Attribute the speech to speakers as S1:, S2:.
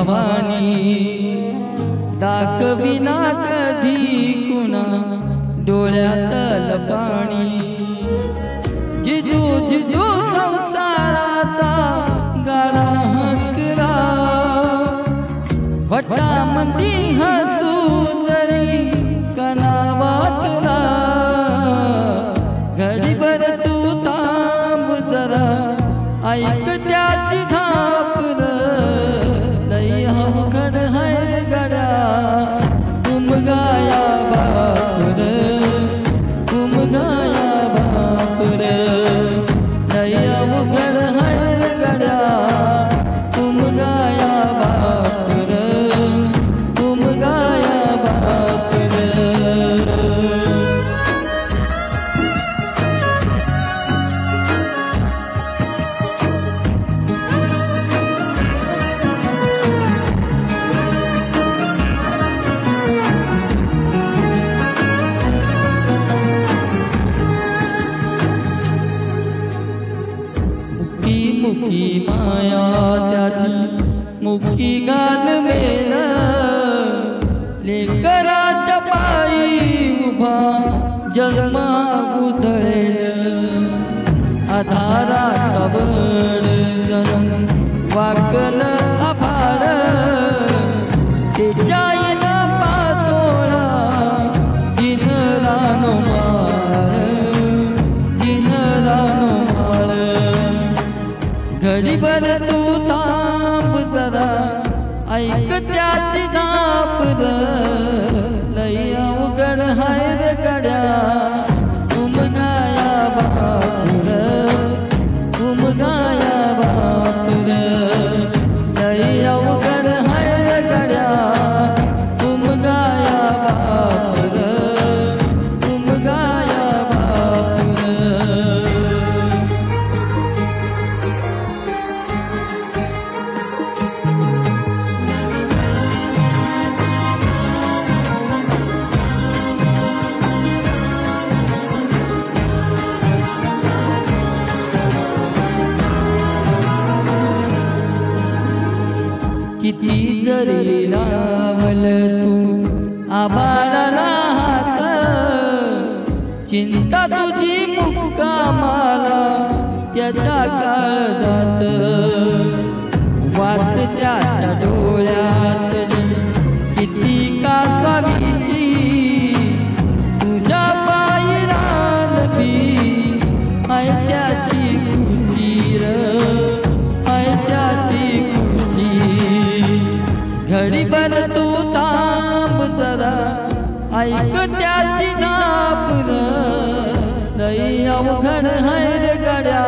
S1: भवानी दाखविना कधी कुणा डोळ्यातल पाणी जिजू जिजू संसाराचा गाडा हकरा वटामंदी हसू जरी कनावातला घडीभर तू थांब जरा ऐक त्याची धापर लई अवघड हाय रे गड्या उमगाया बापूर उमगाया बापूर लई अवघड हाय रे गड्या उमगाया बापूर उमगाया बापूर मुखी माया त्याची मुखी गाल मेल लेकराच्या पायी उभा जन्मा गुदळेल आधाराचा वड जन्म वाकल आभाळ त्याच्या येणा पाचोळा जिन रानो माळ जिन रानो माळ घडीभर तू थांब जरा ऐक त्याची धापर लई अवघड हाय रे गड्या उमगाया बापूर उमगाया बापूर लई अवघड हाय रे गड्या उमगाया बापूर उमगाया बापूर किती जरी लावल तू आबाळाला हात चिंता तुझी मुक्कामाला त्याच्या काळजात वाच त्याच्या डोळ्यातली किती कासावीशी तुझ्या पायी रानबी हाय त्याची खुशी र हाय त्याची खुशी घडीभर तू थांब जरा ऐक त्याची धापर लई अवघड हाय रे गड्या